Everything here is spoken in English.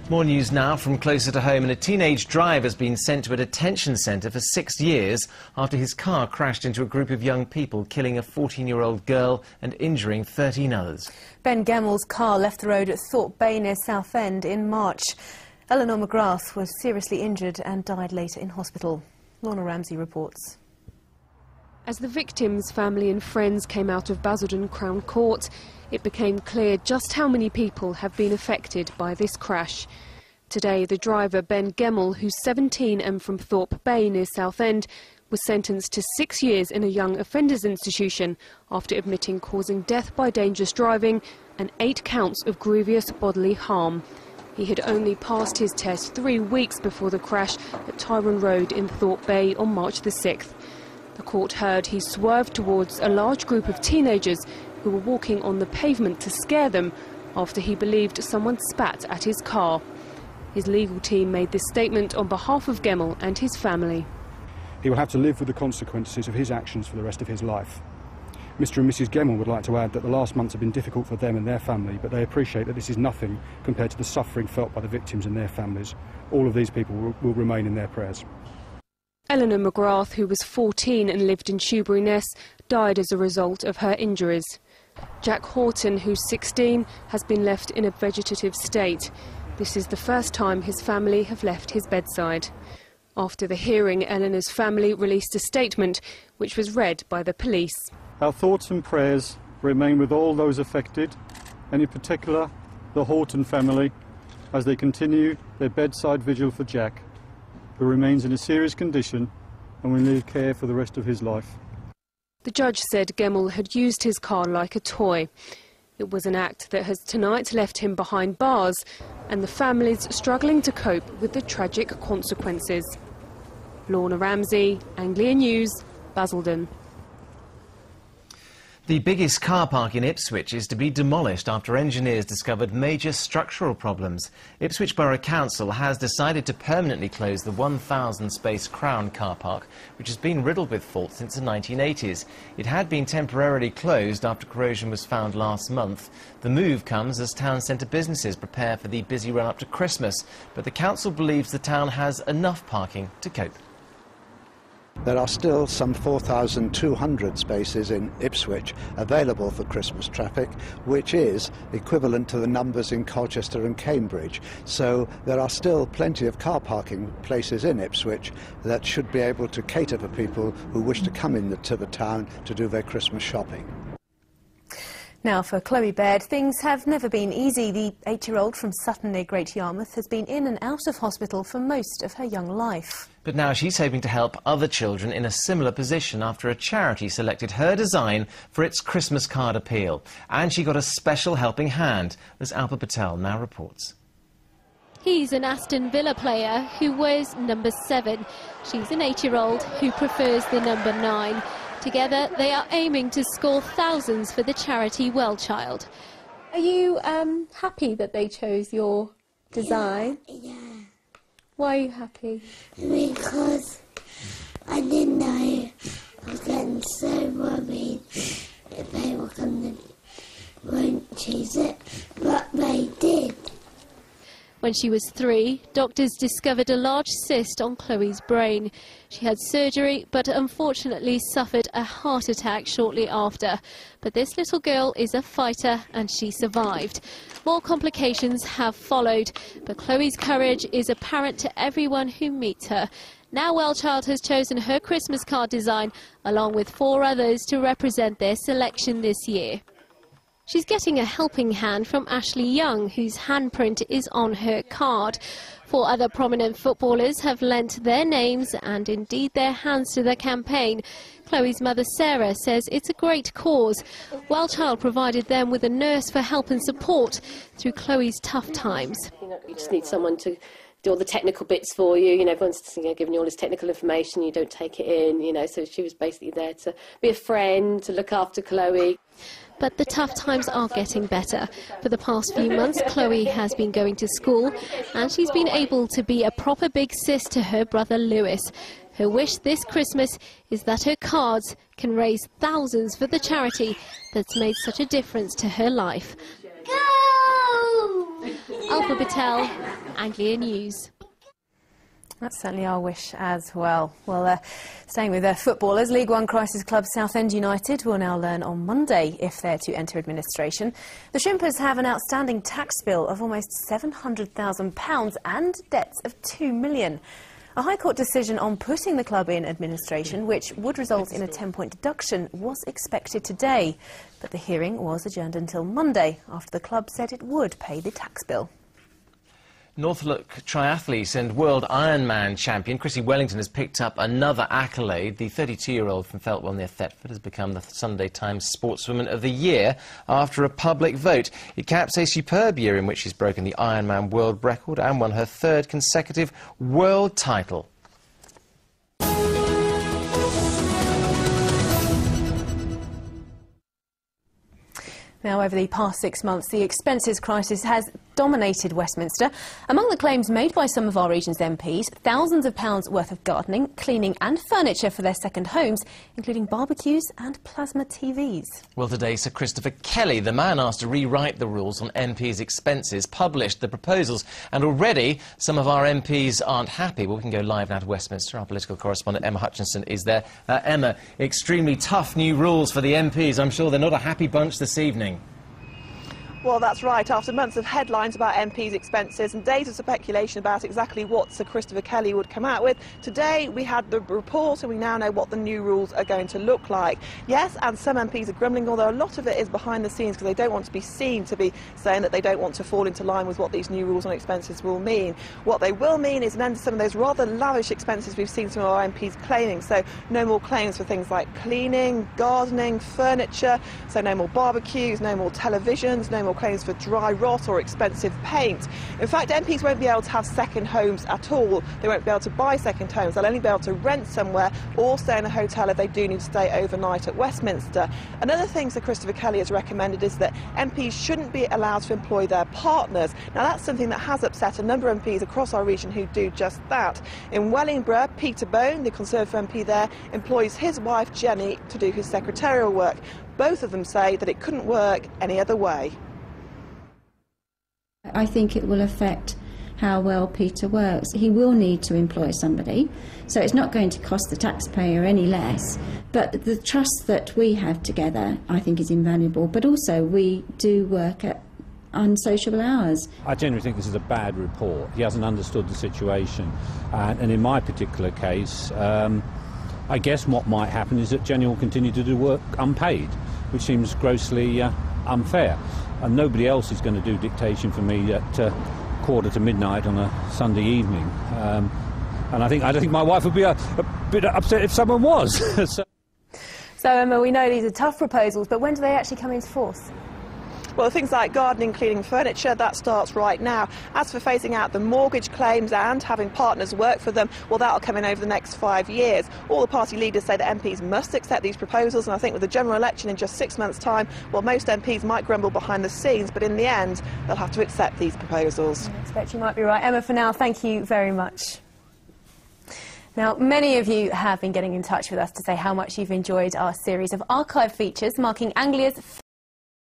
More news now from closer to home, and a teenage driver has been sent to a detention centre for 6 years after his car crashed into a group of young people, killing a 14-year-old girl and injuring 13 others. Ben Gemmell's car left the road at Thorpe Bay near Southend in March. Eleanor McGrath was seriously injured and died later in hospital. Lorna Ramsey reports. As the victims' family and friends came out of Basildon Crown Court, it became clear just how many people have been affected by this crash. Today, the driver, Ben Gemmell, who's 17 and from Thorpe Bay near Southend, was sentenced to 6 years in a young offenders institution after admitting causing death by dangerous driving and 8 counts of grievous bodily harm. He had only passed his test 3 weeks before the crash at Tyrone Road in Thorpe Bay on March the 6th. The court heard he swerved towards a large group of teenagers who were walking on the pavement to scare them after he believed someone spat at his car. His legal team made this statement on behalf of Gemmell and his family. He will have to live with the consequences of his actions for the rest of his life. Mr. and Mrs. Gemmell would like to add that the last months have been difficult for them and their family, but they appreciate that this is nothing compared to the suffering felt by the victims and their families. All of these people will remain in their prayers. Eleanor McGrath, who was 14 and lived in Shoebury Ness, died as a result of her injuries. Jack Horton, who's 16, has been left in a vegetative state. This is the first time his family have left his bedside. After the hearing, Eleanor's family released a statement which was read by the police. Our thoughts and prayers remain with all those affected, and in particular the Horton family, as they continue their bedside vigil for Jack, who remains in a serious condition and will need care for the rest of his life. The judge said Gemmell had used his car like a toy. It was an act that has tonight left him behind bars, and the family's struggling to cope with the tragic consequences. Lorna Ramsey, Anglia News, Basildon. The biggest car park in Ipswich is to be demolished after engineers discovered major structural problems. Ipswich Borough Council has decided to permanently close the 1,000-space Crown car park, which has been riddled with faults since the 1980s. It had been temporarily closed after corrosion was found last month. The move comes as town centre businesses prepare for the busy run-up to Christmas, but the council believes the town has enough parking to cope. There are still some 4,200 spaces in Ipswich available for Christmas traffic, which is equivalent to the numbers in Colchester and Cambridge. So there are still plenty of car parking places in Ipswich that should be able to cater for people who wish to come into the town to do their Christmas shopping. Now for Chloe Baird, things have never been easy. The 8-year-old from Sutton near Great Yarmouth has been in and out of hospital for most of her young life. But now she's hoping to help other children in a similar position after a charity selected her design for its Christmas card appeal. And she got a special helping hand, as Alpa Patel now reports. He's an Aston Villa player who wears number 7. She's an 8-year-old who prefers the number 9. Together, they are aiming to score thousands for the charity Well Child. Are you happy that they chose your design? Yeah. Why are you happy? Because I didn't know. I was getting so worried if they won't choose it, but they did. When she was 3, doctors discovered a large cyst on Chloe's brain. She had surgery, but unfortunately suffered a heart attack shortly after. But this little girl is a fighter and she survived. More complications have followed, but Chloe's courage is apparent to everyone who meets her. Now Well Child has chosen her Christmas card design, along with 4 others, to represent their selection this year. She's getting a helping hand from Ashley Young, whose handprint is on her card. 4 other prominent footballers have lent their names and indeed their hands to the campaign. Chloe's mother Sarah says it's a great cause. Well Child provided them with a nurse for help and support through Chloe's tough times. You just need someone to do all the technical bits for you. Everyone's giving you all this technical information, you don't take it in, so she was basically there to be a friend, to look after Chloe. But the tough times are getting better. For the past few months, Chloe has been going to school and she's been able to be a proper big sis to her brother Lewis. Her wish this Christmas is that her cards can raise thousands for the charity that's made such a difference to her life. Go! Alpa Patel, Anglia News. That's certainly our wish as well. Well, staying with their footballers, League One crisis club Southend United will now learn on Monday if they're to enter administration. The Shrimpers have an outstanding tax bill of almost £700,000 and debts of £2 million. A High Court decision on putting the club in administration, which would result in a 10-point deduction, was expected today. But the hearing was adjourned until Monday, after the club said it would pay the tax bill. Norfolk Triathlete and World Ironman champion Chrissie Wellington has picked up another accolade. The 32-year-old from Feltwell near Thetford has become the Sunday Times Sportswoman of the Year after a public vote. It caps a superb year in which she's broken the Ironman world record and won her third consecutive world title. Now, over the past 6 months, the expenses crisis has dominated Westminster. Among the claims made by some of our region's MPs, thousands of pounds worth of gardening, cleaning and furniture for their second homes, including barbecues and plasma TVs. Well, today, Sir Christopher Kelly, the man asked to rewrite the rules on MPs' expenses, published the proposals. And already, some of our MPs aren't happy. Well, we can go live now to Westminster. Our political correspondent, Emma Hutchinson, is there. Emma, extremely tough new rules for the MPs. I'm sure they're not a happy bunch this evening. Well, that's right. After months of headlines about MPs' expenses and days of speculation about exactly what Sir Christopher Kelly would come out with, today we had the report and we now know what the new rules are going to look like. Yes, and some MPs are grumbling, although a lot of it is behind the scenes because they don't want to be seen to be saying that they don't want to fall into line with what these new rules on expenses will mean. What they will mean is an end to some of those rather lavish expenses we've seen some of our MPs claiming. So no more claims for things like cleaning, gardening, furniture, so no more barbecues, no more televisions, no more claims for dry rot or expensive paint. In fact, MPs won't be able to have second homes at all. They won't be able to buy second homes. They'll only be able to rent somewhere or stay in a hotel if they do need to stay overnight at Westminster. Another thing Sir Christopher Kelly has recommended is that MPs shouldn't be allowed to employ their partners. Now, that's something that has upset a number of MPs across our region who do just that. In Wellingborough, Peter Bone, the Conservative MP there, employs his wife Jenny to do his secretarial work. Both of them say that it couldn't work any other way. I think it will affect how well Peter works. He will need to employ somebody, so it's not going to cost the taxpayer any less. But the trust that we have together, I think, is invaluable. But also, we do work at unsociable hours. I generally think this is a bad report. He hasn't understood the situation. And in my particular case, I guess what might happen is that Jenny will continue to do work unpaid, which seems grossly unfair. And nobody else is going to do dictation for me at midnight on a Sunday evening. And I think my wife would be a bit upset if someone was. So, Emma, we know these are tough proposals, but when do they actually come into force? Well, things like gardening, cleaning, furniture, that starts right now. As for phasing out the mortgage claims and having partners work for them, well, that'll come in over the next 5 years. All the party leaders say that MPs must accept these proposals, and I think with the general election in just 6 months' time, well, most MPs might grumble behind the scenes, but in the end, they'll have to accept these proposals. I expect you might be right. Emma, for now, thank you very much. Now, many of you have been getting in touch with us to say how much you've enjoyed our series of archive features marking Anglia's